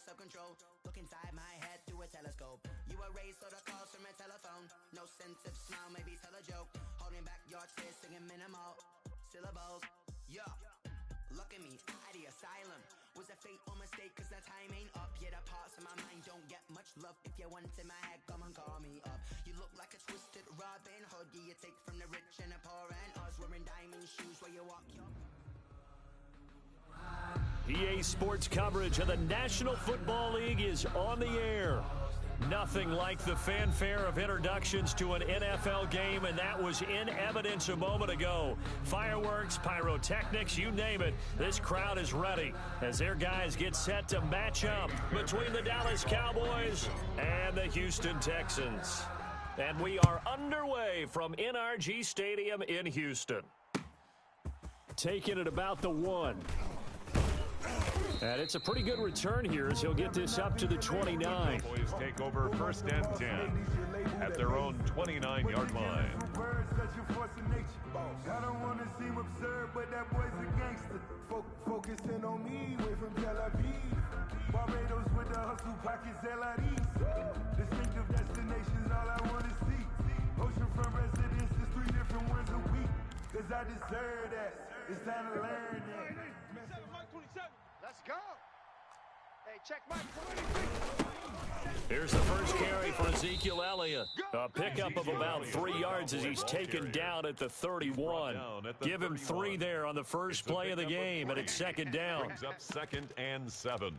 self-control. Look inside my head through a telescope. You erase all the calls from a telephone. No sense of smile, maybe tell a joke. Holding back your tears, singing minimal syllables. Yeah. Look at me, at the asylum. Was a fate or mistake, cause the time ain't up. Yeah, the parts of my mind don't get much love. If you want in my head, come and call me up. You look like a twisted Robin Hood. Yeah, you take from the rich and the poor and us. Wearing diamond shoes where you walk your... EA Sports coverage of the National Football League is on the air. Nothing like the fanfare of introductions to an NFL game, and that was in evidence a moment ago. Fireworks, pyrotechnics, you name it. This crowd is ready as their guys get set to match up between the Dallas Cowboys and the Houston Texans. And we are underway from NRG Stadium in Houston. Taking it about the 1. And it's a pretty good return here as he'll get this up to the 29. Cowboys take over 1st and 10 at their own 29-yard line. I don't want to seem absurd, but that boy's a gangster. Focusing on me, way from Tel Aviv. Barbados with the hustle pockets, LIDs. Distinctive destinations, all I want to see. Oceanfront residences, 3 different ones a week. Cause I deserve that. It's time to learn that. Let's go. Hey, check my 26. Here's the first carry for Ezekiel Elliott. A pickup of about 3 yards as he's taken down at the 31. Give him 3 there on the first play of the game, and it's 2nd down. Brings up 2nd and 7.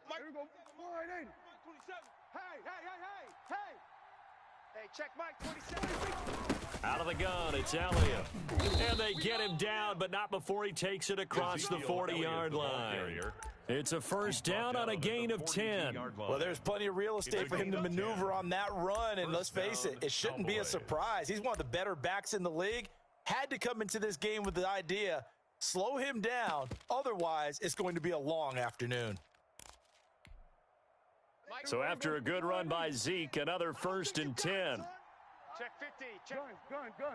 Here we go. Hey, hey, hey, hey, hey. Hey, check Mike 27. Out of the gun, it's Elliott. And they get him down, but not before he takes it across the 40-yard line. It's a first down on a gain of 10. Well, there's plenty of real estate for him to maneuver on that run, and let's face it, it shouldn't be a surprise. He's one of the better backs in the league. Had to come into this game with the idea, slow him down, otherwise it's going to be a long afternoon. So after a good run by Zeke, another 1st and 10. Check 50. Check. Gun.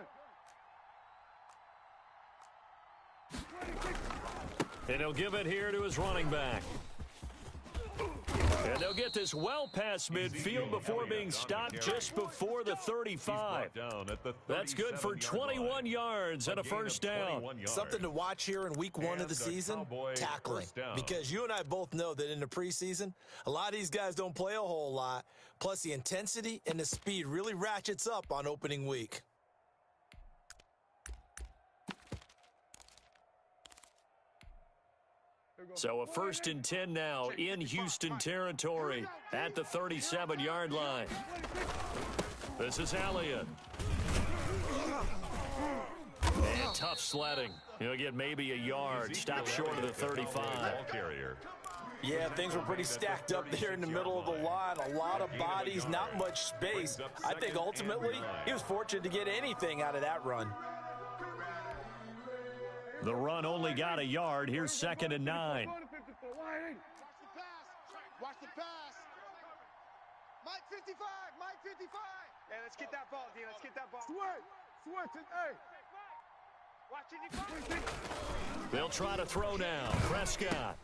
And he'll give it here to his running back. And they'll get this well past midfield before being stopped just before the 35. That's good for 21 yards and a first down. Something to watch here in week 1 of the season, tackling. Because you and I both know that in the preseason, a lot of these guys don't play a whole lot. Plus the intensity and the speed really ratchets up on opening week. So a 1st and 10 now in Houston territory at the 37-yard line. This is Elliott. And tough sledding. He'll get maybe a yard, stop short of the 35. Yeah, things were pretty stacked up there in the middle of the line. A lot of bodies, not much space. I think ultimately he was fortunate to get anything out of that run. The run only got a yard. Here's 2nd and 9. Watch the pass. Mike 55. Hey, let's get that ball, D. Let's get that ball. Switch it. Hey. Watch it. They'll try to throw now. Prescott.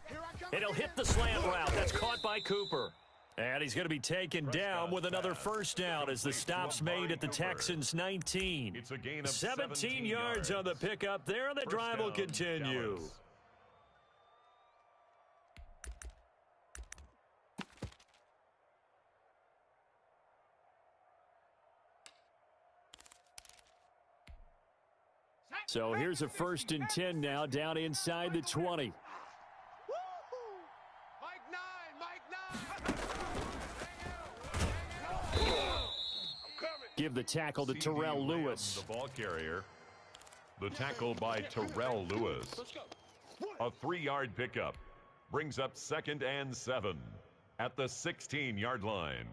And he'll hit the slant route. That's caught by Cooper. And he's going to be taken down with another first down as the stop's made at the Texans' 19. It's a gain of 17 yards on the pickup there, and the drive will continue. So here's a 1st and 10 now down inside the 20. Give the tackle to Terrell Lewis. The ball carrier. The tackle by Terrell Lewis. A 3-yard pickup. Brings up 2nd and 7 at the 16-yard line.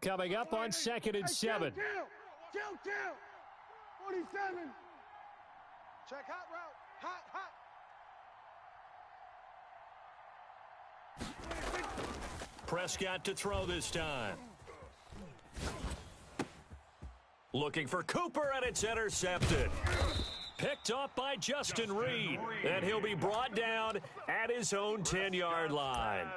Coming up on 2nd and 7. Kill. 47. Check hot route. Hot. Prescott to throw this time. Looking for Cooper, and it's intercepted. Picked off by Justin Reed, and he'll be brought down at his own 10-yard line.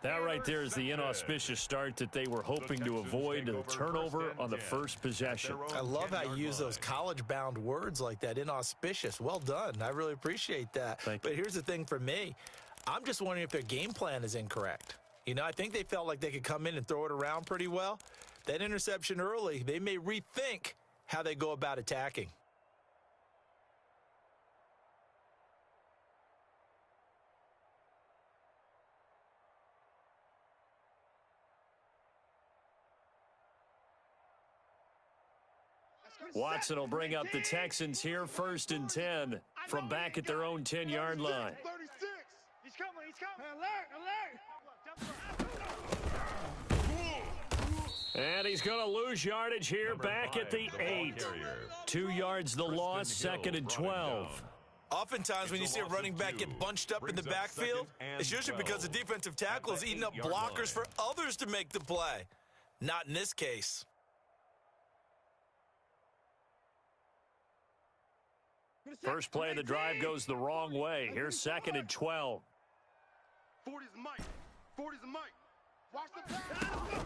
That right there is the inauspicious start that they were hoping to avoid, the turnover on the first possession. I love how you use those college-bound words like that, inauspicious. Well done. I really appreciate that. But here's the thing for me. I'm just wondering if their game plan is incorrect. You know, I think they felt like they could come in and throw it around pretty well. That interception early, they may rethink how they go about attacking. Watson will bring up the Texans here, 1st and 10 from back at their own 10-yard line. 36. He's coming. He's coming. Alert. And he's going to lose yardage here back at the 8. 2 yards the loss, 2nd and 12. Oftentimes when you see a running back get bunched up in the backfield, it's usually because the defensive tackle is eating up blockers for others to make the play. Not in this case. First play of the drive goes the wrong way. Here's 2nd and 12. 40's Mike. 40's Mike. Watch the pass.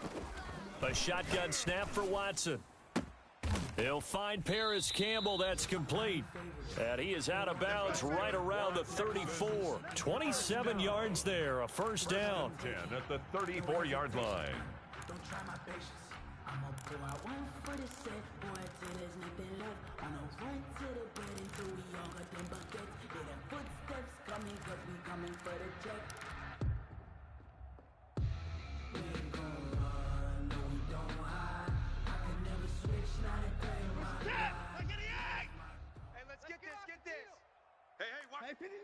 A shotgun snap for Watson. He'll find Paris Campbell. That's complete. And he is out of bounds right around the 34. 27 yards there, a first down. 10 at the 34-yard line. Don't try my patience. I'm gonna go out one for the set, boy, till there's nothing left. I'm gonna run to the bed until we all got them buckets. Hear them footsteps coming, cause we coming for the check. We ain't gon' run, no we don't hide. I can never switch, not a day in my life. Look at the egg! Hey, let's get this. Hey, watch. Hey, 59!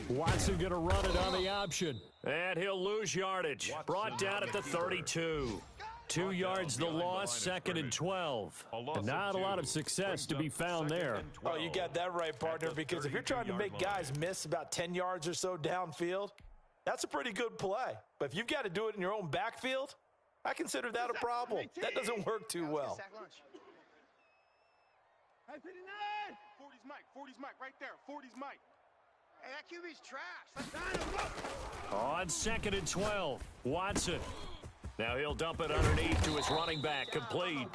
Watson going to run it on the option. And he'll lose yardage. Brought down at the 32. 2 yards the loss, 2nd and 12. And not a lot of success to be found there. Oh, you got that right, partner, because if you're trying to make guys miss about 10 yards or so downfield, that's a pretty good play. But if you've got to do it in your own backfield, I consider that a problem. That doesn't work too well. Hey, 59! 40's Mike, right there. 40's Mike. Hey, that QB's trash. On 2nd and 12, Watson. Now he'll dump it underneath to his running back, complete.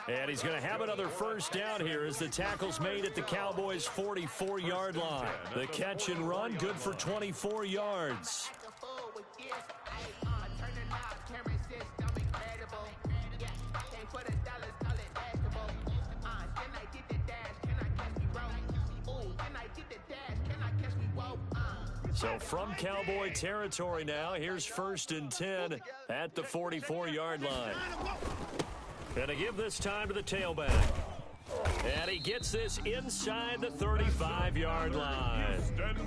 And he's going to have another first down here as the tackle's made at the Cowboys' 44-yard line. The catch and run, good for 24 yards. So from Cowboy territory now, here's 1st and 10 at the 44-yard line. Gonna give this time to the tailback. And he gets this inside the 35-yard line.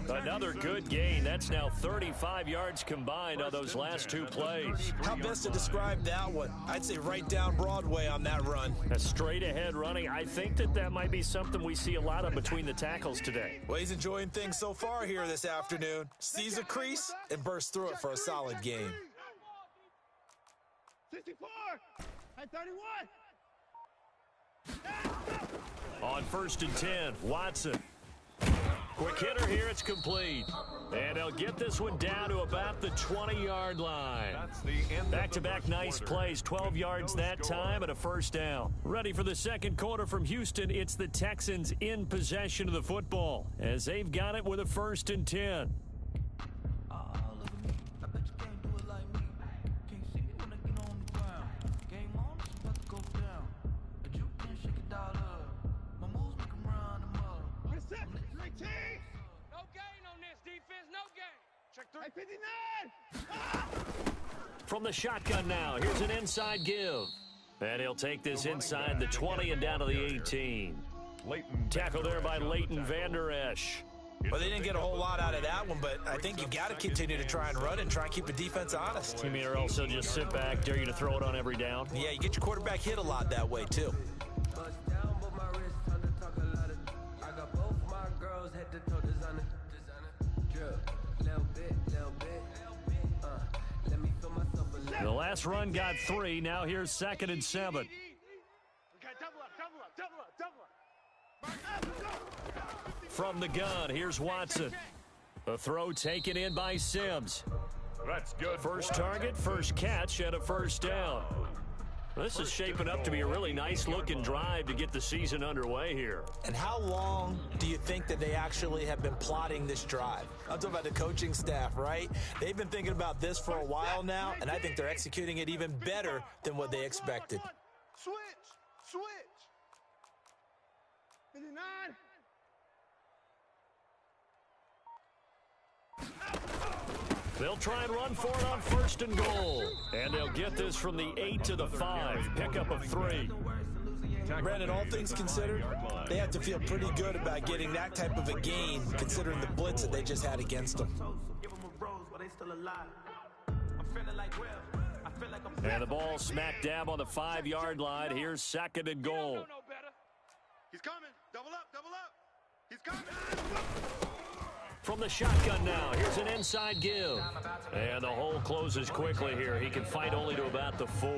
Another good gain. That's now 35 yards combined on those last 2 plays. How best to describe that one? I'd say right down Broadway on that run. A straight-ahead running. I think that might be something we see a lot of between the tackles today. Well, he's enjoying things so far here this afternoon. Sees a crease and bursts through it for a solid game. 64! Hey, 31! On 1st and 10, Watson. Quick hitter here, it's complete. And they'll get this one down to about the 20-yard line. Back-to-back nice plays, 12 yards that time and a first down. Ready for the second quarter from Houston, it's the Texans in possession of the football as they've got it with a 1st and 10. From the shotgun now, here's an inside give. And he'll take this inside the 20 and down to the 18. Tackle there by Leighton Vander Esch. Well, they didn't get a whole lot out of that one, but I think you got to continue to try and run and try and keep the defense honest. You mean or else they'll just sit back, dare you to throw it on every down? Yeah, you get your quarterback hit a lot that way, too. The last run got 3. Now here's 2nd and 7. We got double up. From the gun, here's Watson. A throw taken in by Sims. That's good. First target, first catch, and a first down. This is shaping up to be a really nice-looking drive to get the season underway here. And how long do you think that they actually have been plotting this drive? I'm talking about the coaching staff, right? They've been thinking about this for a while now, and I think they're executing it even better than what they expected. Switch. 59. They'll try and run for it on 1st and goal. And they'll get this from the 8 to the 5. Pickup of 3. Brandon, all things considered, they have to feel pretty good about getting that type of a gain, considering the blitz that they just had against them. And the ball smack dab on the 5-yard line. Here's 2nd and goal. He's coming. Double up. He's coming. From the shotgun now, here's an inside give. And the hole closes quickly here. He can fight only to about the 4.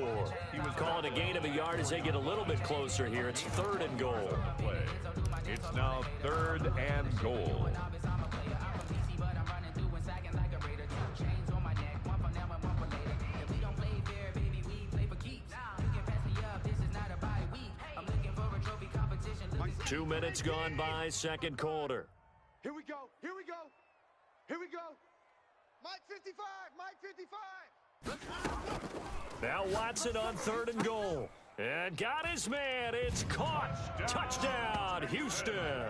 He was calling a gain of a yard as they get a little bit closer here. It's 3rd and goal. It's now 3rd and goal. Two minutes gone by, second quarter. Here we go. Mike 55. Now Watson on 3rd and goal. And got his man. It's caught. Touchdown, Houston.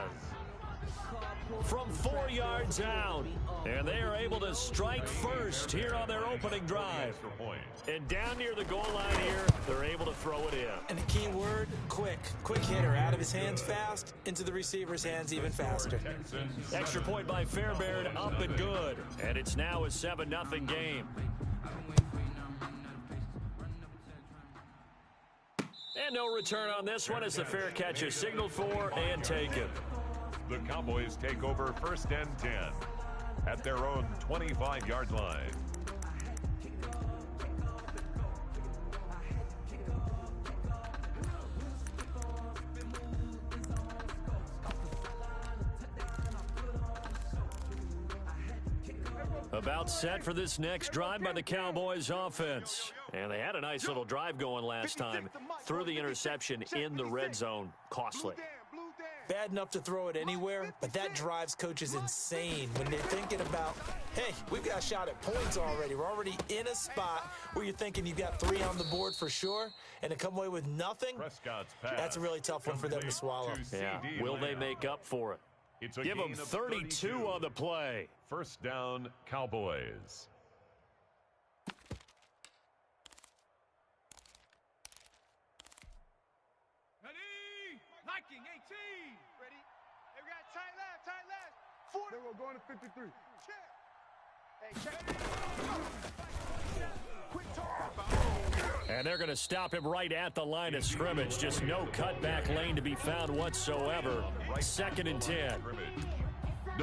From 4 yards out. And they are able to strike first here on their opening drive. And down near the goal line here, they're able to throw it in. And the key word, quick. Quick hitter. Out of his hands fast, into the receiver's hands even faster. Extra point by Fairbairn, up and good. And it's now a 7-0 game. And no return on this one as the fair catch is signaled for and taken. The Cowboys take over 1st and 10 at their own 25-yard line. About set for this next drive by the Cowboys offense. And they had a nice little drive going last time. Threw the interception in the red zone. Costly. Bad enough to throw it anywhere, but that drives coaches insane when they're thinking about, hey, we've got a shot at points already. We're already in a spot where you're thinking you've got 3 on the board for sure, and to come away with nothing, that's a really tough one for them to swallow. Yeah, will they make up for it? Give them 32 on the play. 1st down, Cowboys. Liking 18. Ready? Hey, we got tight left. 40. Then we're going to 53. Check. Hey, check. Quick talk about. And they're going to stop him right at the line of scrimmage. Just no cutback lane to be found whatsoever. 2nd and 10.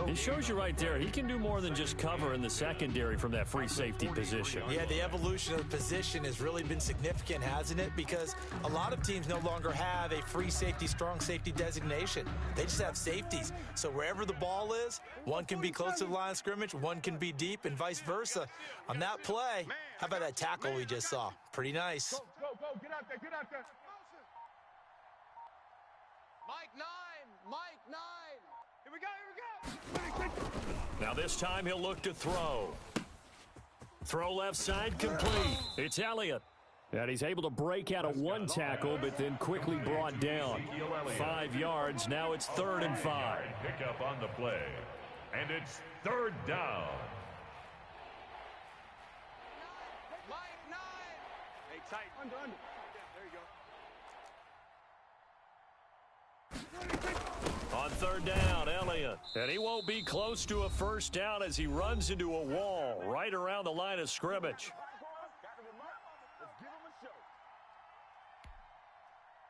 It shows you right there, he can do more than just cover in the secondary from that free safety position. Yeah, the evolution of the position has really been significant, hasn't it? Because a lot of teams no longer have a free safety, strong safety designation. They just have safeties. So wherever the ball is, one can be close to the line of scrimmage, one can be deep, and vice versa. On that play, how about that tackle we just saw? Pretty nice. Go. Get out there. Mike 9. Here we go. Now this time he'll look to throw. Throw left side complete. It's Elliott. And he's able to break out of one tackle, but then quickly brought down. 5 yards. Now it's 3rd and 5. Pick up on the play. And it's 3rd down. Mike 9. Hey, tight. Under. There you go. On 3rd down, Elliott. And he won't be close to a 1st down as he runs into a wall right around the line of scrimmage.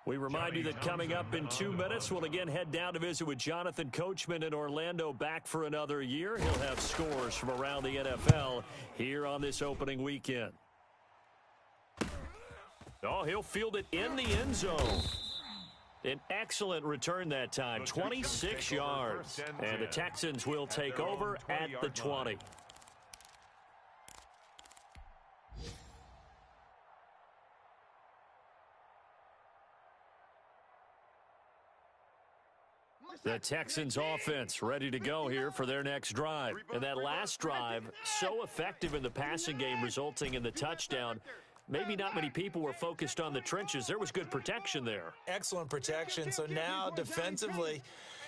We remind you that coming up in 2 minutes, we'll again head down to visit with Jonathan Coachman in Orlando, back for another year. He'll have scores from around the NFL here on this opening weekend. Oh, he'll field it in the end zone. An excellent return that time, 26 yards. And the Texans will take over at the 20. The Texans offense ready to go here for their next drive. And that last drive, so effective in the passing game, resulting in the touchdown. Maybe not many people were focused on the trenches. There was good protection there. Excellent protection. So now defensively,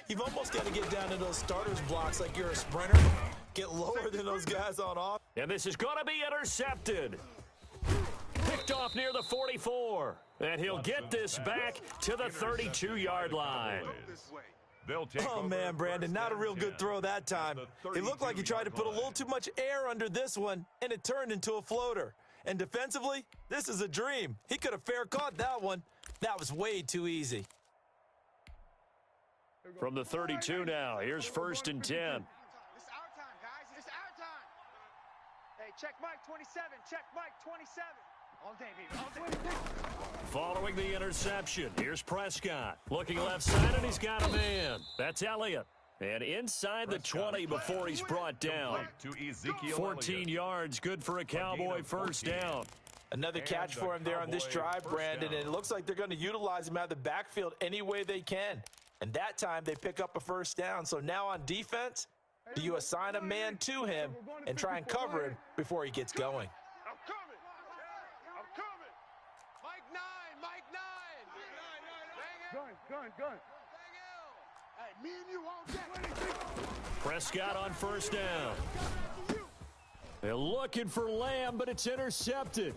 you've almost got to get down to those starters blocks like you're a sprinter. Get lower than those guys on off. And this is going to be intercepted. Picked off near the 44. And he'll get this back to the 32-yard line. Oh, man, Brandon, not a real good throw that time. It looked like he tried to put a little too much air under this one, and it turned into a floater. And defensively, this is a dream. He could have fair caught that one. That was way too easy. From the 32 now, here's 1st and 10. It's our time, guys. It's our time. Hey, check Mike 27. Check Mike 27. All day, baby. All day. Following the interception, here's Prescott. Looking left side, and he's got a man. That's Elliott. And inside the 20 before he's brought down. 14 yards, good for a Cowboy first down. Another catch for him there on this drive, Brandon, and it looks like they're going to utilize him out of the backfield any way they can. And that time they pick up a first down. So now on defense, do you assign a man to him and try and cover him before he gets going? I'm coming. I'm coming. Mike 9. Mike 9. Gun. Hey, me and you all day. Prescott on first down. They're looking for Lamb, but it's intercepted.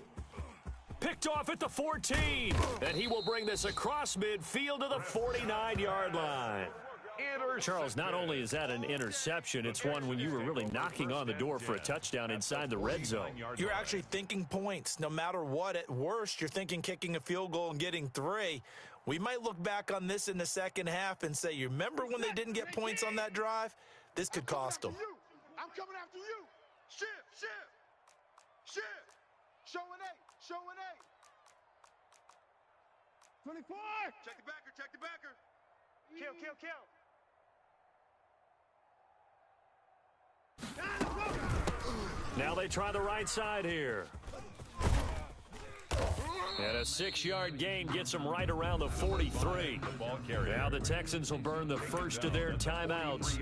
Picked off at the 14. And he will bring this across midfield to the 49-yard line. Charles, not only is that an interception, it's one when you were really knocking on the door for a touchdown inside the red zone. You're actually thinking points. No matter what, at worst, you're thinking kicking a field goal and getting 3. We might look back on this in the second half and say, you remember when they didn't get points on that drive? This could cost them. I'm coming after you. Shift. Show an 8. 24. Check the backer. Kill. Now they try the right side here. And a 6-yard gain gets them right around the 43. Now the Texans will burn the first of their timeouts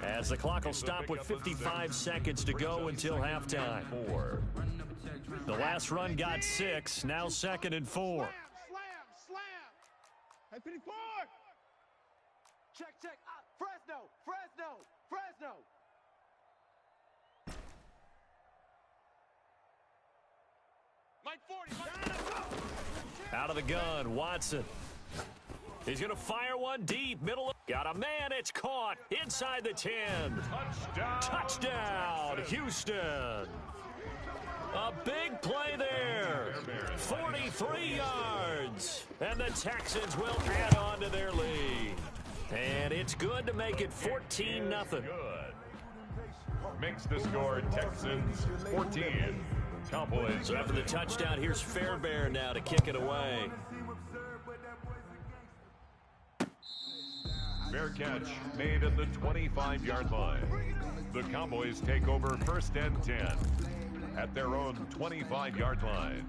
as the clock will stop with 55 seconds to go until halftime. The last run got 6, now 2nd and 4. Slam. Hey, 54. Check. Fresno. Mike 40. Out of the gun, Watson. He's going to fire one deep, middle. Got a man, it's caught inside the 10. Touchdown, Houston. A big play there. 43 yards. And the Texans will add on to their lead. And it's good to make it 14-0. Makes the score Texans 14. Cowboys. So after the touchdown, here's Fairbairn now to kick it away. Fair catch made at the 25-yard line. The Cowboys take over 1st and 10 at their own 25-yard line.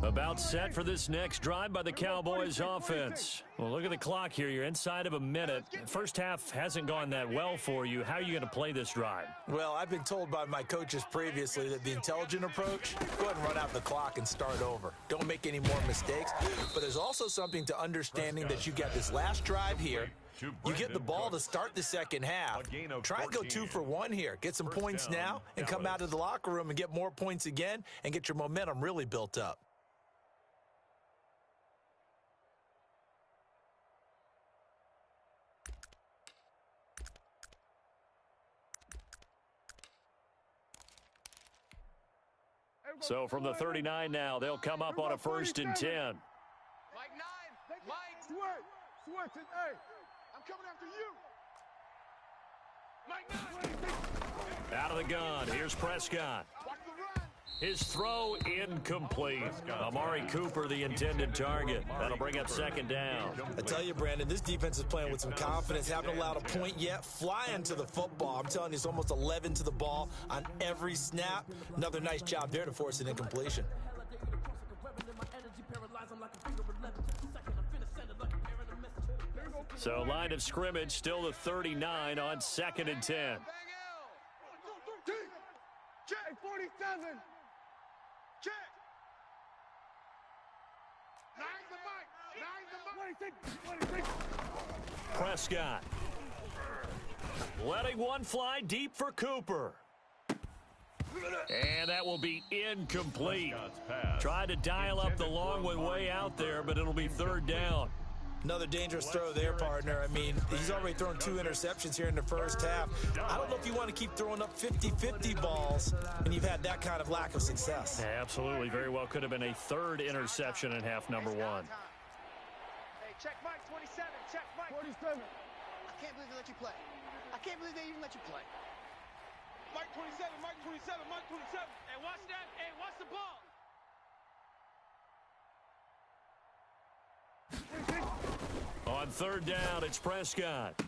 About set for this next drive by the Cowboys offense. Well, look at the clock here. You're inside of a minute. First half hasn't gone that well for you. How are you going to play this drive? Well, I've been told by my coaches previously that the intelligent approach, go ahead and run out the clock and start over. Don't make any more mistakes. But there's also something to understanding that you got this last drive here. You get the ball to start the second half. Try and go 2 for 1 here. Get some points now and come out of the locker room and get more points again and get your momentum really built up. So from the 39 now, they'll come up on a 1st and 10. Mike 9. Mike. Switch it. Hey, I'm coming after you. Mike 9. Out of the gun. Here's Prescott. Watch the run. His throw incomplete. Amari Cooper, the intended target. That'll bring up 2nd down. I tell you, Brandon, this defense is playing with some confidence. Haven't allowed a point yet. Flying to the football. I'm telling you, it's almost 11 to the ball on every snap. Another nice job there to force an incompletion. So line of scrimmage still the 39 on 2nd and 10. Check 47. Check. 9's the mic. 9's the mic. 26. Prescott. Letting one fly deep for Cooper. And that will be incomplete. Tried to dial up the long one way out there, but it'll be 3rd down. Another dangerous throw there, partner. I mean, he's already thrown 2 interceptions here in the first half. I don't know if you want to keep throwing up 50-50 balls when you've had that kind of lack of success. Yeah, absolutely. Very well could have been a 3rd interception in half number 1. Hey, check Mike 27. Check Mike 47. I can't believe they let you play. I can't believe they even let you play. Mike 27. Mike 27. Mike 27. Hey, watch that. Hey, watch the ball. On 3rd down, it's Prescott.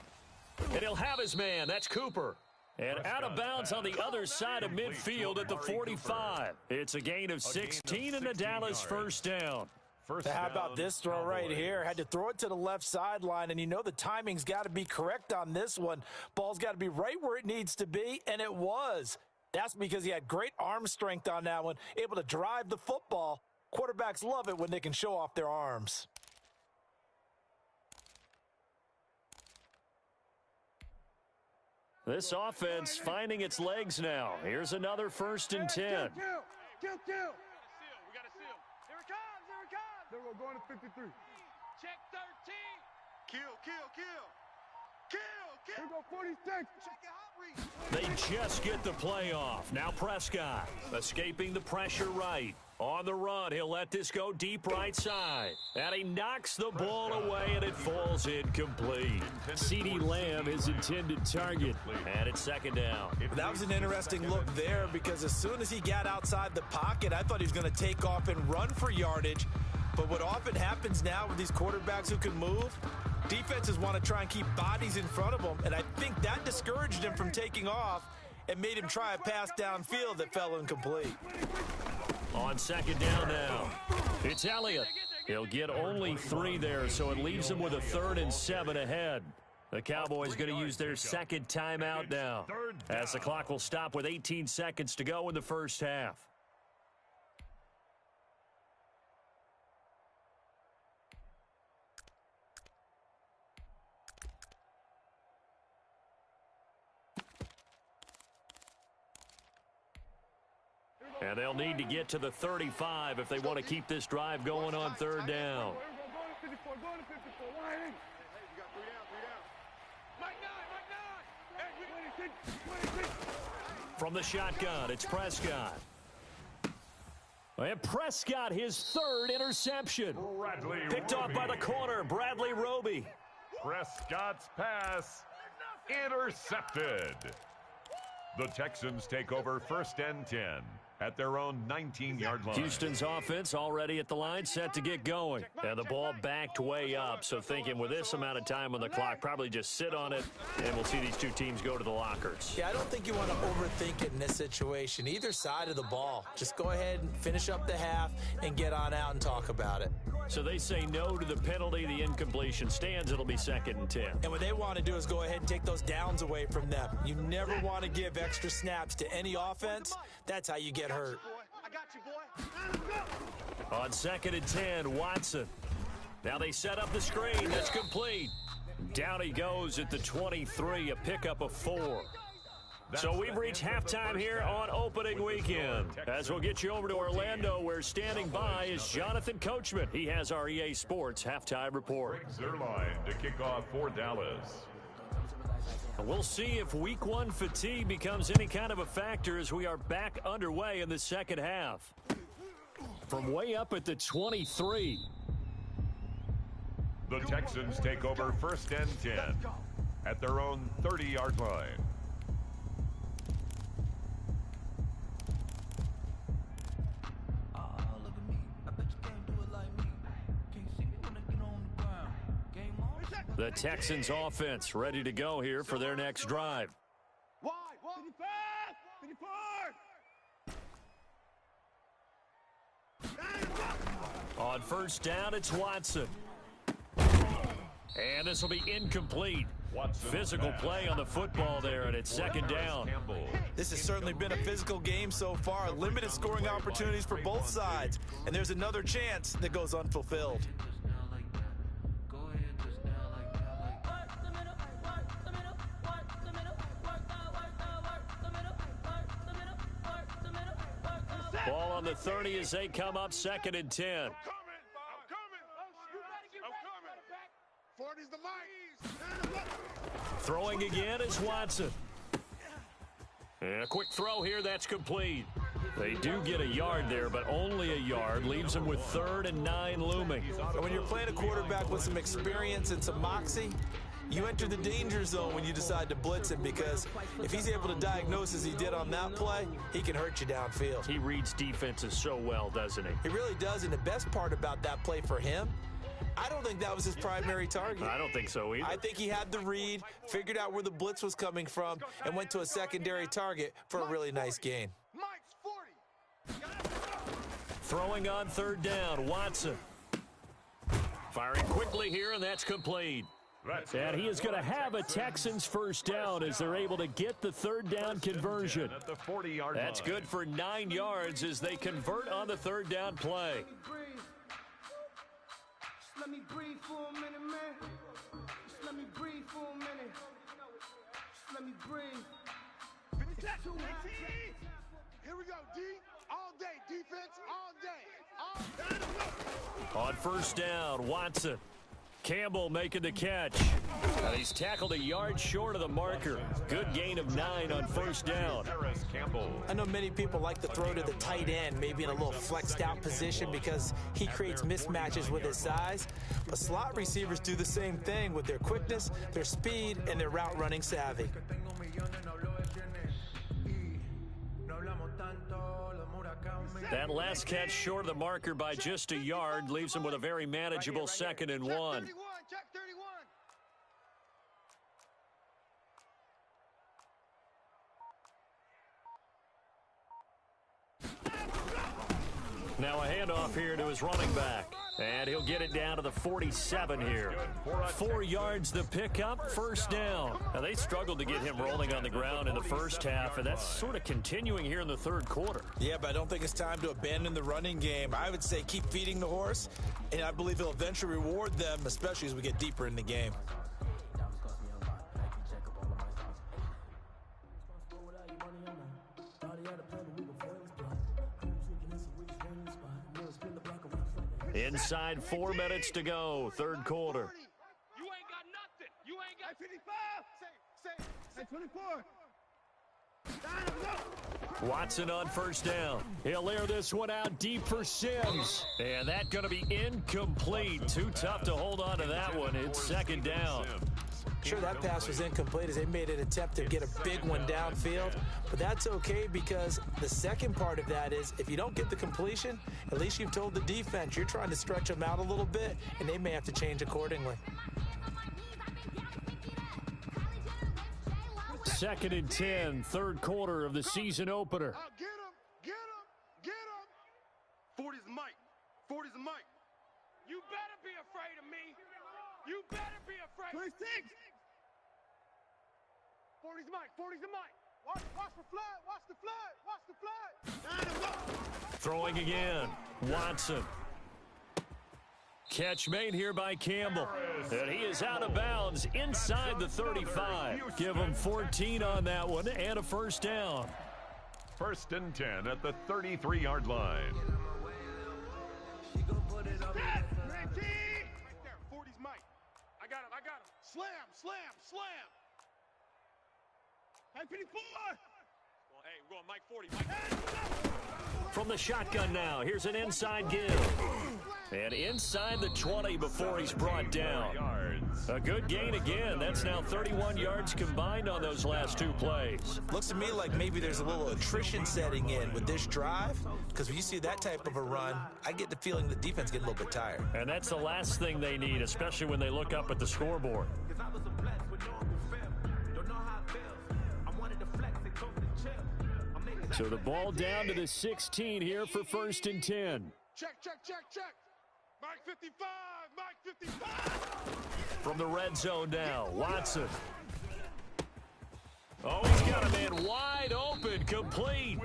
And he'll have his man. That's Cooper. And out of bounds on the other side of midfield at the 45. It's a gain of 16 and a Dallas 1st down. How about this throw right here? Had to throw it to the left sideline, and you know the timing's got to be correct on this one. Ball's got to be right where it needs to be, and it was. That's because he had great arm strength on that one, able to drive the football. Quarterbacks love it when they can show off their arms. This offense finding its legs now. Here's another 1st and 10. Kill. We got a seal. Here it comes. They're going to 53. Check 13. Kill. Here go 46. Check your hot read. They just get the play off. Now Prescott escaping the pressure right. On the run, he'll let this go deep right side. And he knocks the ball away, and it falls incomplete. CeeDee Lamb, his intended target. And it's 2nd down. That was an interesting look there because as soon as he got outside the pocket, I thought he was going to take off and run for yardage. But what often happens now with these quarterbacks who can move, defenses want to try and keep bodies in front of them, and I think that discouraged him from taking off and made him try a pass downfield that fell incomplete. On 2nd down now, it's Elliott. He'll get only 3 there, so it leaves him with a 3rd and 7 ahead. The Cowboys going to use their 2nd timeout now, as the clock will stop with 18 seconds to go in the first half. And they'll need to get to the 35 if they want to keep this drive going on 3rd down. Go to 54. Hey, you got 3 down. Mike 9. Hey, 26. From the shotgun, it's Prescott. And Prescott, his 3rd interception. Picked off by the corner, Bradley Roby. Prescott's pass intercepted. The Texans take over 1st and 10 at their own 19-yard line. Houston's offense already at the line, set to get going. And the ball backed way up, so thinking with this amount of time on the clock, probably just sit on it, and we'll see these 2 teams go to the lockers. Yeah, I don't think you want to overthink it in this situation. Either side of the ball. Just go ahead and finish up the half and get on out and talk about it. So they say no to the penalty. The incompletion stands. It'll be 2nd and 10. And what they want to do is go ahead and take those downs away from them. You never want to give extra snaps to any offense. That's how you get hurt. I got you, boy. On 2nd and 10, Watson. Now they set up the screen. That's complete. Down he goes at the 23, a pickup of 4. So we've reached halftime here on opening weekend. As we'll get you over to Orlando, where standing by is Jonathan Coachman. He has our EA Sports halftime report. Brings their line to kick off for Dallas. We'll see if week one fatigue becomes any kind of a factor as we are back underway in the second half. From way up at the 23. The Texans take over 1st and 10 at their own 30-yard line. The Texans offense ready to go here for their next drive. Wide, 55. On first down, it's Watson. And this will be incomplete. Physical play on the football there, and it's second down. This has certainly been a physical game so far. Limited scoring opportunities for both sides. And there's another chance that goes unfulfilled. Ball on the 30 as they come up 2nd and 10. I'm coming. 40's the mic. Throwing again is Watson. And a quick throw here, that's complete. They do get a yard there, but only a yard. Leaves them with 3rd and 9 looming. And when you're playing a quarterback with some experience and some moxie, you enter the danger zone when you decide to blitz him, because if he's able to diagnose as he did on that play, he can hurt you downfield. He reads defenses so well, doesn't he? He really does, and the best part about that play for him, I don't think that was his primary target. I don't think so either. I think he had the read, figured out where the blitz was coming from, and went to a secondary target for a really nice gain. Mike's 40. Throwing on 3rd down, Watson. Firing quickly here, and that's complete. And he is going to have a Texans first down as they're able to get the 3rd down conversion. At the 40-yard line. That's good for 9 yards as they convert on the 3rd down play. Let me breathe for a minute, man. Just let me breathe for a minute. Just let me breathe. Here we go, D. All day, defense, all day. On first down, Watson. Campbell making the catch. And he's tackled a yard short of the marker. Good gain of 9 on first down. I know many people like to throw to the tight end, maybe in a little flexed out position because he creates mismatches with his size. But slot receivers do the same thing with their quickness, their speed, and their route running savvy. That last catch short of the marker by just a yard leaves him with a very manageable 2nd and 1. Check 31. Now a handoff here to his running back. And he'll get it down to the 47 here. 4 yards the pickup, first down. Now they struggled to get him rolling on the ground in the first half, and that's sort of continuing here in the 3rd quarter. Yeah, but I don't think it's time to abandon the running game. I would say keep feeding the horse, and I believe he'll eventually reward them, especially as we get deeper in the game. Inside 4 minutes to go, 3rd quarter. You ain't got nothing. You ain't got 55. Say 24. Watson on first down. He'll air this one out deep for Sims. And that's going to be incomplete. Too tough to hold on to that one. It's 2nd down. Sure, that pass was incomplete as they made an attempt to get a big one downfield, but that's okay because the second part of that is if you don't get the completion, at least you've told the defense you're trying to stretch them out a little bit, and they may have to change accordingly. 2nd and 10, 3rd quarter of the season opener. Get him. 40's Mike. 40's Mike. You better be afraid of me. You better be afraid. 26. 40's Mike. 40's the Mike. Watch the flood. Watch the flood. Throwing again. Watson. Catch made here by Campbell. And he is out of bounds inside the 35. Give him 14 on that one and a first down. 1st and 10 at the 33-yard line. Right there. 40's Mike. I got him. Slam. Hey, we're going Mike 40. Mike. From the shotgun now, here's an inside give. And inside the 20 before he's brought down. A good gain again. That's now 31 yards combined on those last two plays. Looks to me like maybe there's a little attrition setting in with this drive, because when you see that type of a run, I get the feeling the defense get a little bit tired. And that's the last thing they need, especially when they look up at the scoreboard. So the ball down to the 16 here for 1st and 10. Check. Mike 55. Mike 55. From the red zone now, Watson. Oh, he's got a man wide open, complete.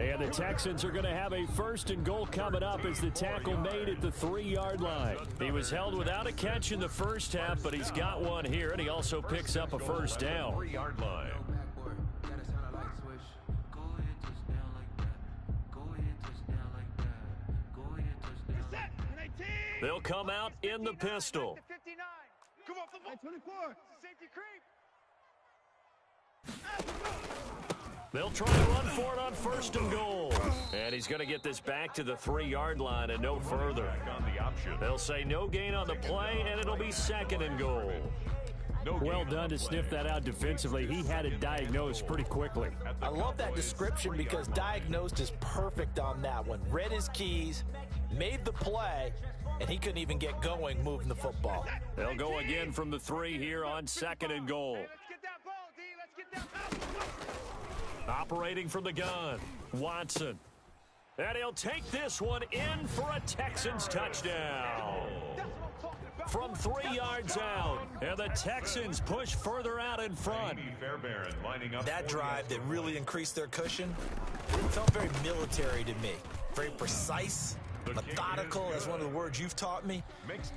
And the Texans are going to have a 1st and goal coming up as the tackle made at the 3-yard line. He was held without a catch in the first half, but he's got one here, and he also picks up a 1st down. 3-yard line. They'll come out in the pistol. 59. Come off the ball. 24. Safety creep. They'll try to run for it on 1st and goal. And he's going to get this back to the 3-yard line and no further. They'll say no gain on the play, and it'll be 2nd and goal. Well done to sniff that out defensively. He had it diagnosed pretty quickly. I love that description because diagnosed is perfect on that one. Read his keys, made the play, and he couldn't even get going moving the football. They'll go again from the 3 here on 2nd and goal. Let's get that ball, D. Let's get that ball. Operating from the gun, Watson. And he'll take this one in for a Texans touchdown. From 3 yards out, and the Texans push further out in front. That drive that really increased their cushion, it felt very military to me. Very precise, methodical, that's one of the words you've taught me,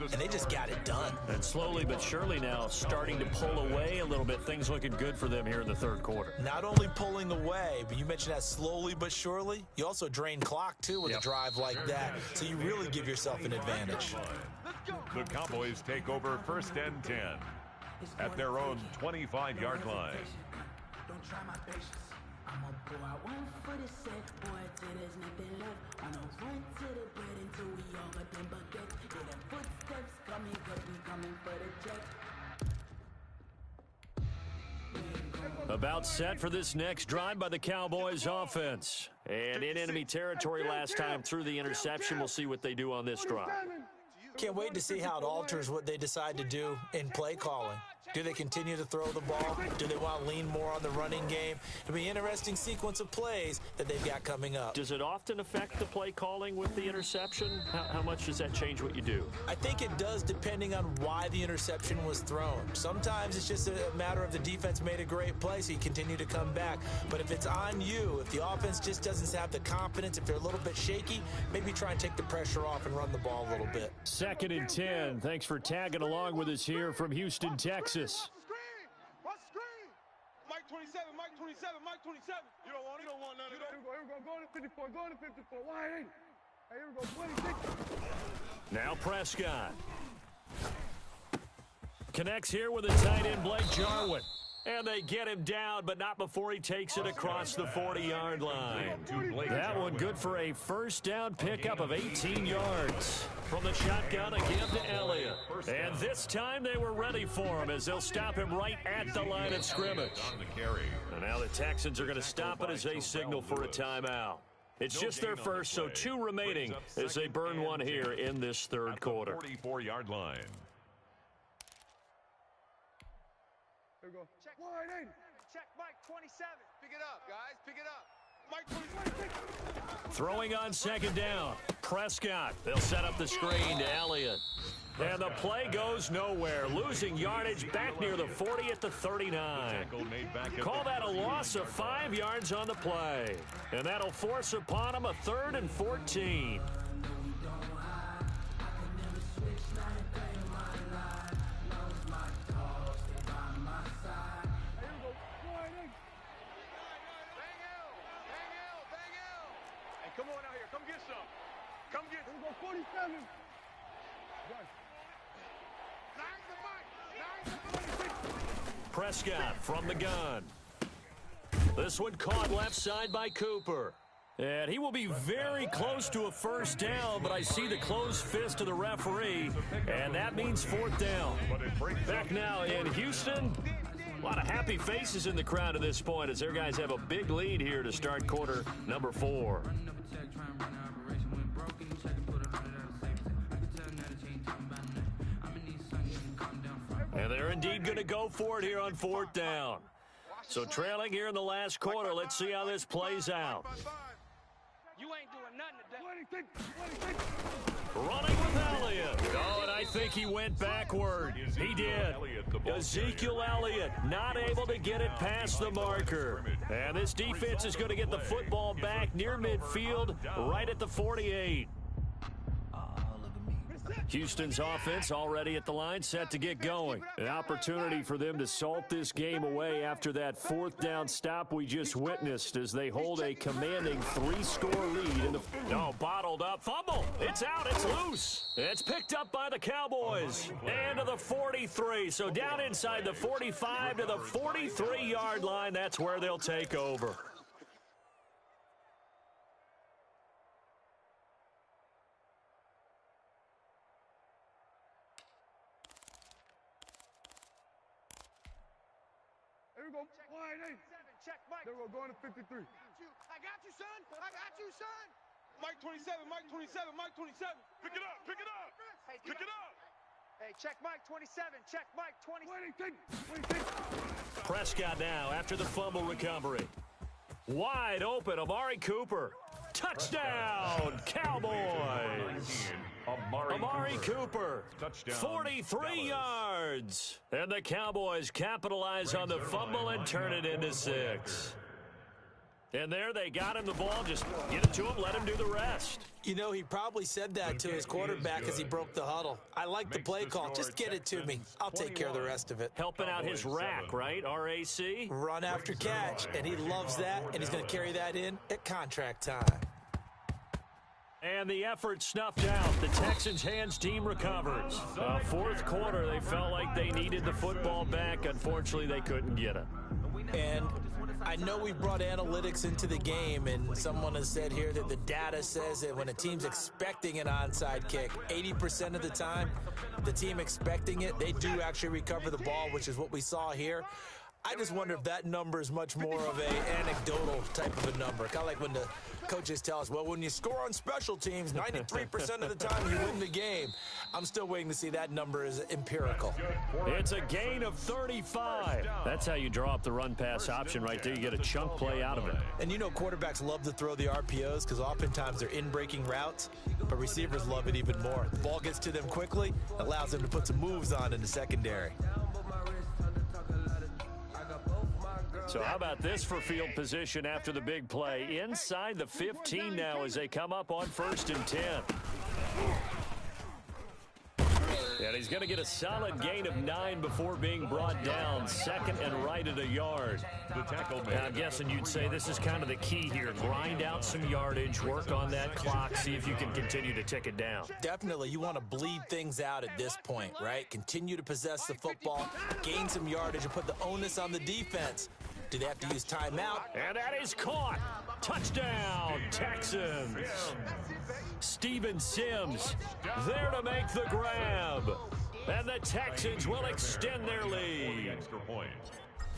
and they just got it done. And slowly but surely now starting to pull away a little bit. Things looking good for them here in the 3rd quarter. Not only pulling away, but you mentioned that slowly but surely. You also drain clock, too, with a drive like that, so you really give yourself an advantage. The Cowboys take over 1st and 10 at their own 25-yard line. Don't try my patience. I'ma pour out one for the set, boy, till there's nothing left. I'ma run to the bread until we all got them buckets. Hear them footsteps coming, cause we coming for the check. About set for this next drive by the Cowboys offense. And in enemy territory last time through the interception. We'll see what they do on this drive. Can't wait to see how it alters what they decide to do in play calling. Do they continue to throw the ball? Do they want to lean more on the running game? It'll be an interesting sequence of plays that they've got coming up. Does it often affect the play calling with the interception? How much does that change what you do? I think it does depending on why the interception was thrown. Sometimes it's just a matter of the defense made a great play, so you continue to come back. But if it's on you, if the offense just doesn't have the confidence, if they're a little bit shaky, maybe try and take the pressure off and run the ball a little bit. 2nd and 10. Thanks for tagging along with us here from Houston, Texas. Watch the screen. Mike 27, Mike 27, Mike 27. You don't want it. You don't want none of that. Here we go. Go to 54. Go to 54. Wide 8. Hey, here we go. 26. Now Prescott. Connects here with a tight end, Blake Jarwin. And they get him down, but not before he takes it across the 40-yard line. That one good for a 1st down pickup of 18 yards. From the shotgun, again to Elliott. And this time they were ready for him as they'll stop him right at the line of scrimmage. And now the Texans are going to stop it as they signal for a timeout. It's just their first, so 2 remaining as they burn one here in this 3rd quarter. 44-yard line. Here we go. Check. Wide 8. Check Mike 27. Pick it up, guys. Pick it up. Mike 26. Throwing on 2nd down. Prescott. They'll set up the screen to Elliott. And the play goes nowhere. Losing yardage back near the 40 at the 39. Call that a loss of 5 yards on the play. And that'll force upon him a 3rd and 14. Come on out here. Come get some. Come get some. Here we go, 47. Prescott from the gun. This one caught left side by Cooper. And he will be very close to a first down, but I see the closed fist of the referee, and that means fourth down. Back now in Houston. A lot of happy faces in the crowd at this point as their guys have a big lead here to start quarter number 4. And they're indeed going to go for it here on fourth down. So trailing here in the last quarter. Let's see how this plays out. You ain't doing nothing today. Running with Elliott. Oh, and I think he went backward. He did. Ezekiel Elliott not able to get it past the marker. And this defense is going to get the football back near midfield, right at the 48. Houston's offense already at the line, set to get going. An opportunity for them to salt this game away after that fourth down stop we just witnessed as they hold a commanding 3-score lead. Bottled up. Fumble. It's out. It's loose. It's picked up by the Cowboys. And to the 43. So down inside the 45 to the 43-yard line. That's where they'll take over. Go. Check, Mike. There we go, going to 53. I got you, son. I got you, son. Mike 27, Mike 27, Mike 27. Pick it up, pick it up. Hey, pick it up. Hey, check Mike 27, check Mike 27. 26. Prescott now after the fumble recovery. Wide open, Amari Cooper. Touchdown, Cowboys. Amari Cooper, 43 yards. And the Cowboys capitalize on the fumble and turn it into 6. And there they got him the ball. Just get it to him, let him do the rest. You know, he probably said that to his quarterback as he broke the huddle. I like the play call. Just get it to me. I'll take care of the rest of it. Helping out his rack, right? RAC? Run after catch. And he loves that, and he's going to carry that in at contract time. And the effort snuffed out. The Texans' hands team recovers. Fourth quarter, they felt like they needed the football back. Unfortunately, they couldn't get it. And I know we brought analytics into the game, and someone has said here that the data says that when a team's expecting an onside kick, 80% of the time, the team expecting it, they do actually recover the ball, which is what we saw here. I just wonder if that number is much more of an anecdotal type of a number. Kind of like when the coaches tell us, well, when you score on special teams, 93% of the time you win the game. I'm still waiting to see that number is empirical. It's a gain of 35. That's how you draw up the run-pass option right there. You get a chunk play out of it. And you know quarterbacks love to throw the RPOs because oftentimes they're in-breaking routes, but receivers love it even more. The ball gets to them quickly, allows them to put some moves on in the secondary. So how about this for field position after the big play? Inside the 15 now as they come up on 1st and 10. And he's going to get a solid gain of 9 before being brought down. 2nd and right at a yard. Now, I'm guessing you'd say this is kind of the key here. Grind out some yardage, work on that clock, see if you can continue to tick it down. Definitely. You want to bleed things out at this point, right? Continue to possess the football, gain some yardage, and put the onus on the defense. Do they have to use timeout? And that is caught. Touchdown, Texans. Steven Sims there to make the grab. And the Texans will extend their lead.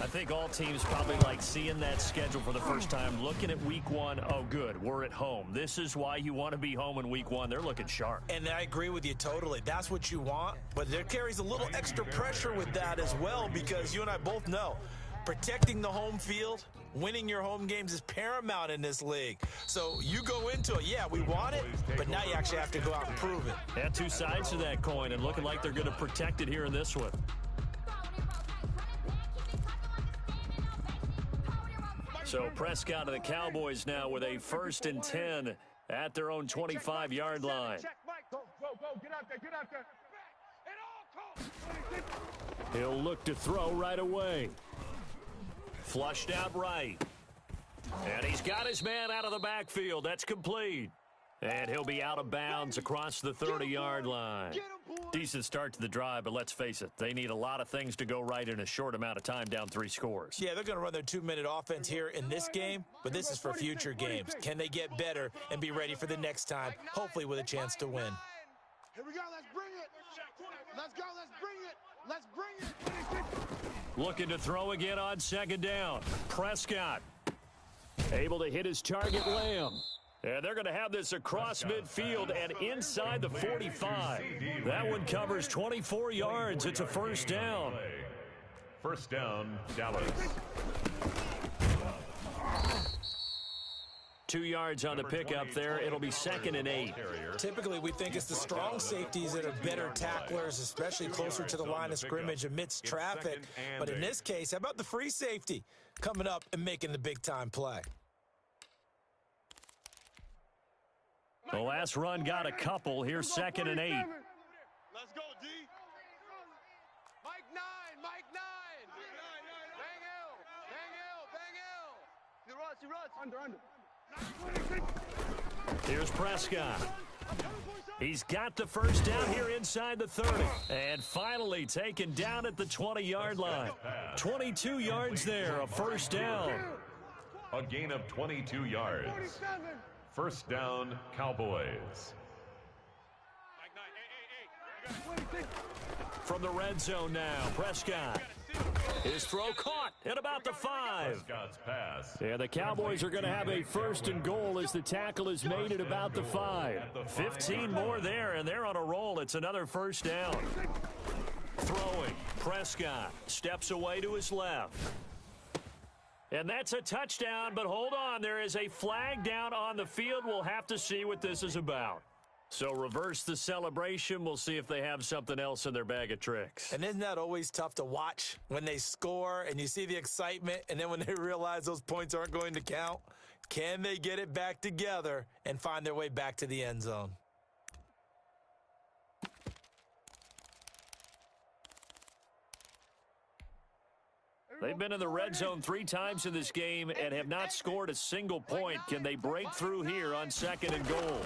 I think all teams probably like seeing that schedule for the first time, looking at week 1. Oh, good, we're at home. This is why you want to be home in week 1. They're looking sharp. And I agree with you totally. That's what you want. But there carries a little extra pressure with that as well because you and I both know protecting the home field, winning your home games is paramount in this league. So you go into it, yeah, we want it, but now you actually have to go out and prove it. Yeah, two sides to that coin, and looking like they're going to protect it here in this one. So Prescott of the Cowboys now with a 1st and 10 at their own 25-yard line. Go, get out there, get out there. He'll look to throw right away. Flushed out right. And he's got his man out of the backfield. That's complete. And he'll be out of bounds across the 30-yard line. Get him, boy. Decent start to the drive, but let's face it, they need a lot of things to go right in a short amount of time, down 3 scores. Yeah, they're going to run their 2-minute offense here in this game, but this is for future games. Can they get better and be ready for the next time, hopefully with a chance to win? Here we go, let's bring it. Let's go, let's bring it. Let's bring it. Looking to throw again on 2nd down. Prescott able to hit his target, Lamb. And they're going to have this across midfield and inside the 45. That one covers 24 yards. It's a 1st down. 1st down, Dallas. 2 yards on the pickup there. It'll be 2nd and 8. Typically, we think it's the strong safeties that are better tacklers, especially closer to the line of scrimmage amidst traffic. But in this case, how about the free safety coming up and making the big-time play? The last run got a couple. Here's 2nd and 8. Let's go, D. Mike 9, Mike 9. Bang L, bang L, bang L. He runs. Under. Here's Prescott. He's got the 1st down here inside the 30. And finally taken down at the 20-yard line. 22 yards there, a 1st down. A gain of 22 yards. 1st down, Cowboys. From the red zone now, Prescott. His throw caught at about the 5. Prescott's pass. Yeah, the Cowboys are going to have a 1st and goal as the tackle is made at about the 5. 15 more there, and they're on a roll. It's another 1st down. Throwing, Prescott steps away to his left. And that's a touchdown, but hold on. There is a flag down on the field. We'll have to see what this is about. So reverse the celebration. We'll see if they have something else in their bag of tricks. And isn't that always tough to watch when they score and you see the excitement, and then when they realize those points aren't going to count? Can they get it back together and find their way back to the end zone? They've been in the red zone 3 times in this game and have not scored a single point. Can they break through here on 2nd and goal?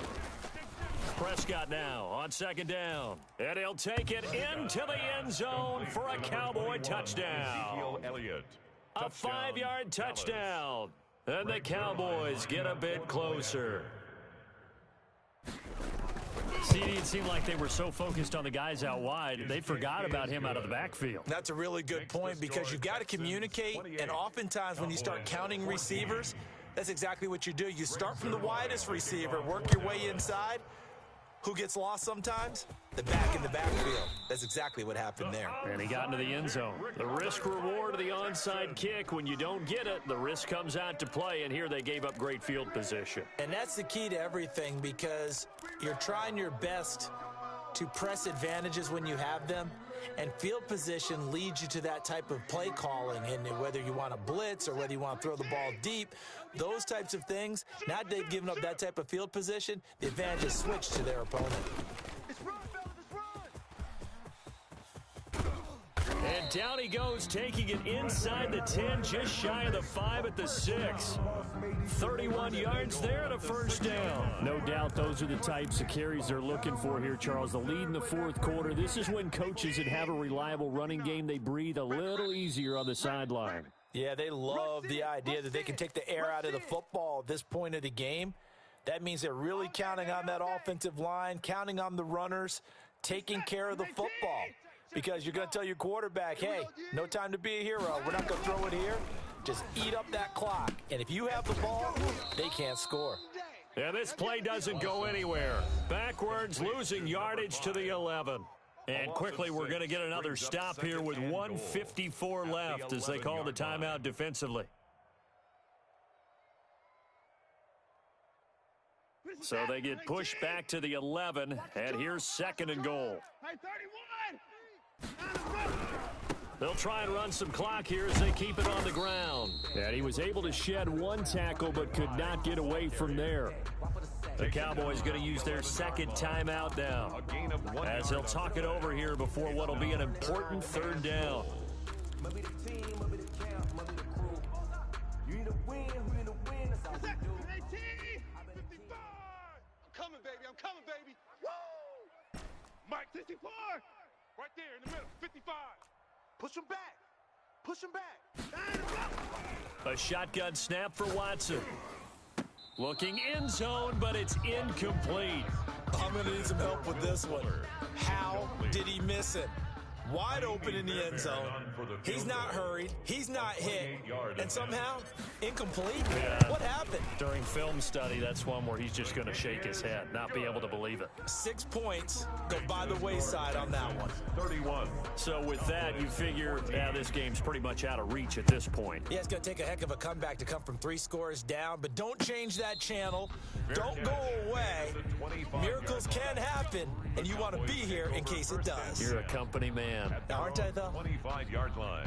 Prescott now on 2nd down. And he'll take it into the end zone for a Cowboy touchdown. A 5-yard touchdown. And the Cowboys get a bit closer. See, it seemed like they were so focused on the guys out wide, they forgot about him out of the backfield. That's a really good point because you've got to communicate, and oftentimes when you start counting receivers, that's exactly what you do. You start from the widest receiver, work your way inside. Who gets lost sometimes? The back in the backfield. That's exactly what happened there. And he got into the end zone. The risk reward of the onside kick. When you don't get it, the risk comes out to play, and here they gave up great field position. And that's the key to everything because you're trying your best to press advantages when you have them, and field position leads you to that type of play calling. And whether you want to blitz or whether you want to throw the ball deep, those types of things, now that they've given up that type of field position, the advantage is switched to their opponent. And down he goes, taking it inside the 10, just shy of the 5 at the 6. 31 yards there and a 1st down. No doubt those are the types of carries they're looking for here, Charles. The lead in the 4th quarter. This is when coaches that have a reliable running game, they breathe a little easier on the sideline. Yeah, they love the idea that they can take the air out of the football at this point of the game. That means they're really counting on that offensive line, counting on the runners, taking care of the football. Because you're going to tell your quarterback, hey, no time to be a hero. We're not going to throw it here. Just eat up that clock. And if you have the ball, they can't score. Yeah, this play doesn't go anywhere. Backwards, losing yardage to the 11. And quickly, we're going to get another stop here with 1:54 left as they call the timeout defensively. So they get pushed back to the 11, and here's 2nd and goal. They'll try and run some clock here as they keep it on the ground. And he was able to shed 1 tackle but could not get away from there. The Cowboys going to use their 2nd timeout now as they'll talk it over here before what will be an important 3rd down. I'm coming, baby. Woo! Mike 64. Right there in the middle. 55. Push him back. Push him back. A shotgun snap for Watson. Looking in zone, but it's incomplete. I'm going to need some help with this one. How did he miss it? Wide open in the end zone. He's not hurried. He's not hit. And somehow, incomplete? Yeah. What happened? During film study, that's one where he's just going to shake his head, not be able to believe it. 6 points go by the wayside on that one. 31. So with that, you figure, this game's pretty much out of reach at this point. Yeah, it's going to take a heck of a comeback to come from 3 scores down, but don't change that channel. Don't go away. Miracles can happen, and you want to be here in case it does. You're a company man. Aren't I, though? 25-yard line.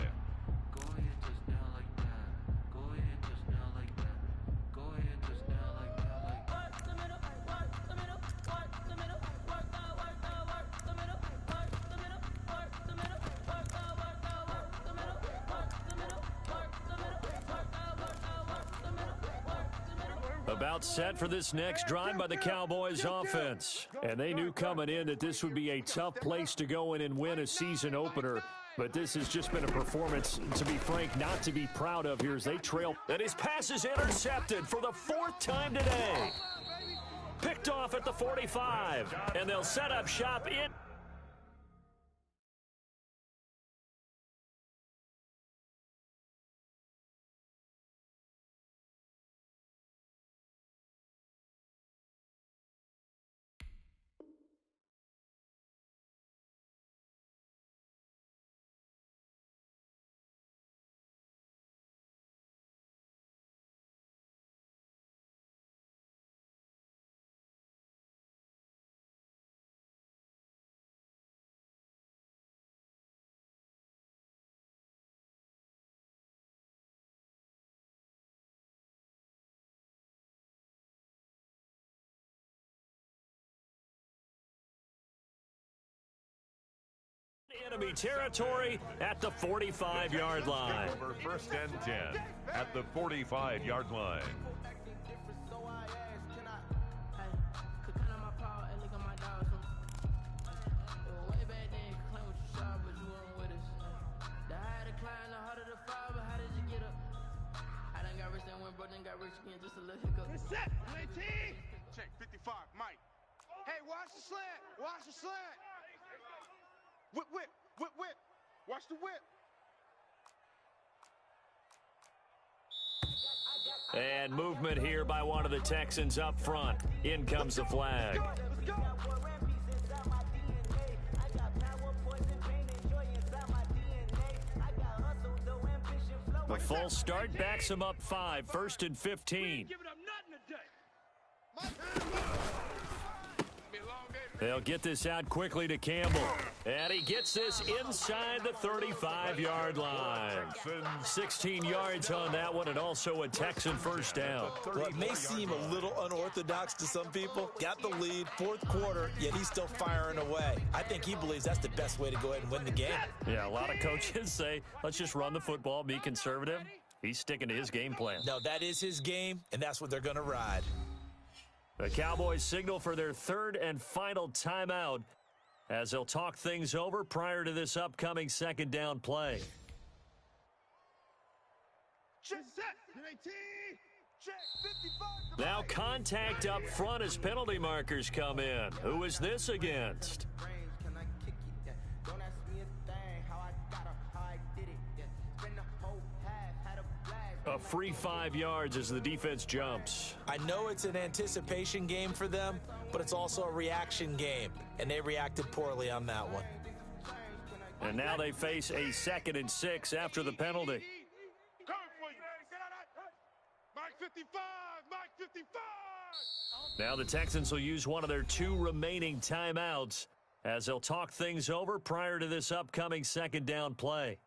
About set for this next drive by the Cowboys offense. And they knew coming in that this would be a tough place to go in and win a season opener. But this has just been a performance, to be frank, not to be proud of here as they trail. And his pass is intercepted for the 4th time today. Picked off at the 45. And they'll set up shop in. Enemy territory at the 45-yard line. Over 1st and 10 at the 45-yard line. Set. Check 55, Mike. Hey, watch the slant. Watch the slant. Whip, whip, whip, whip. Watch the whip. And movement here by one of the Texans up front. In comes the flag. Let's go. The full start backs him up 5, 1st and 15. Giving up nothing today. They'll get this out quickly to Campbell. And he gets this inside the 35-yard line. 16 yards on that one, and also a Texan first down. Well, it may seem a little unorthodox to some people. Got the lead, 4th quarter, yet he's still firing away. I think he believes that's the best way to go ahead and win the game. Yeah, a lot of coaches say, let's just run the football, be conservative. He's sticking to his game plan. No, that is his game, and that's what they're going to ride. The Cowboys signal for their 3rd and final timeout as they'll talk things over prior to this upcoming 2nd down play. Check set. 19. Check 55. Now contact up front as penalty markers come in. Who is this against? A free 5 yards as the defense jumps. I know it's an anticipation game for them, but it's also a reaction game, and they reacted poorly on that one. And now they face a 2nd and 6 after the penalty. Coming for you. Mike 55. Mike 55. Now the Texans will use one of their 2 remaining timeouts as they'll talk things over prior to this upcoming 2nd down play.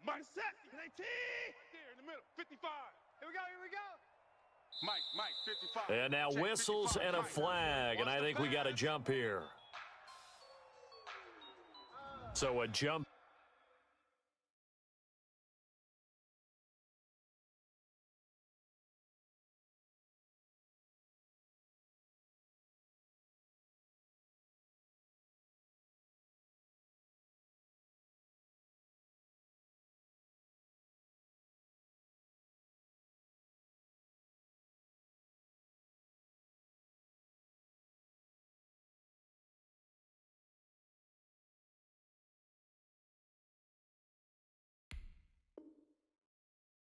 Mike set. 19. Right there in the middle. 55. Here we go. Here we go. Mike, 55. And now Check whistles 55. and a Mike. flag, and I think we got a jump here. So a jump.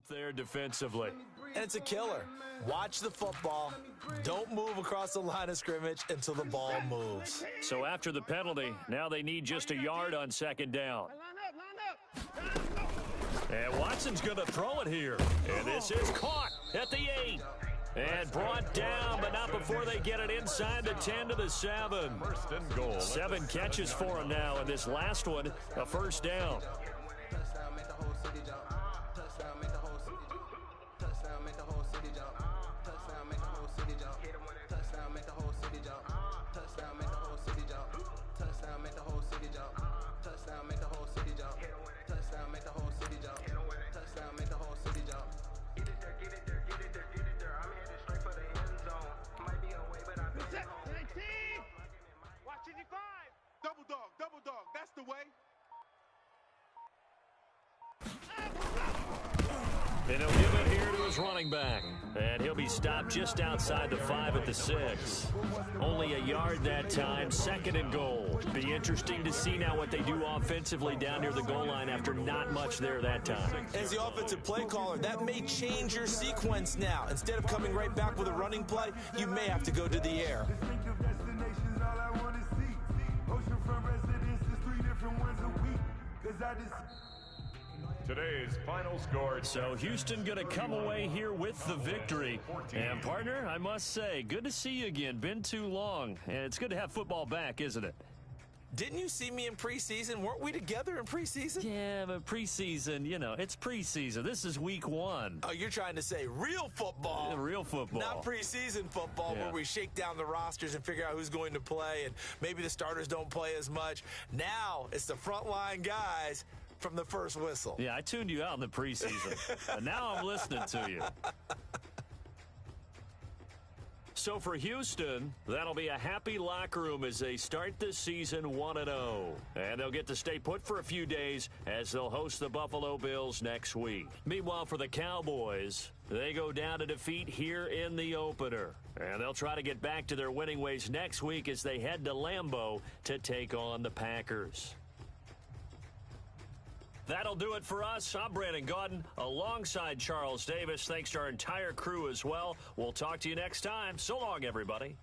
There defensively. And it's a killer. Watch the football. Don't move across the line of scrimmage until the ball moves. So after the penalty, now they need just a yard on second down. And Watson's going to throw it here. And this is caught at the 8. And brought down, but not before they get it inside the 10 to the 7. First and goal. 7 catches for him now, and this last one, a first down. Double dog, that's the way. And he'll give it here to his running back. And he'll be stopped just outside the 5 at the 6. Only a yard that time, second and goal. Be interesting to see now what they do offensively down near the goal line after not much there that time. As the offensive play caller, that may change your sequence now. Instead of coming right back with a running play, you may have to go to the air. Distinctive destinations, all I want to see. Oceanfront residences, 3 different ones a week. 'Cause I just... Today's final score. So Houston going to come away here with the victory. And partner, I must say, good to see you again. Been too long. And it's good to have football back, isn't it? Didn't you see me in preseason? Weren't we together in preseason? Yeah, but preseason, you know, it's preseason. This is week 1. Oh, you're trying to say real football. Real football. Not preseason football where we shake down the rosters and figure out who's going to play, and maybe the starters don't play as much. Now it's the frontline guys from the first whistle. Yeah, I tuned you out in the preseason. And now I'm listening to you. So for Houston, that'll be a happy locker room as they start the season 1-0. And they'll get to stay put for a few days as they'll host the Buffalo Bills next week. Meanwhile, for the Cowboys, they go down to defeat here in the opener. And they'll try to get back to their winning ways next week as they head to Lambeau to take on the Packers. That'll do it for us. I'm Brandon Gaudin alongside Charles Davis. Thanks to our entire crew as well. We'll talk to you next time. So long, everybody.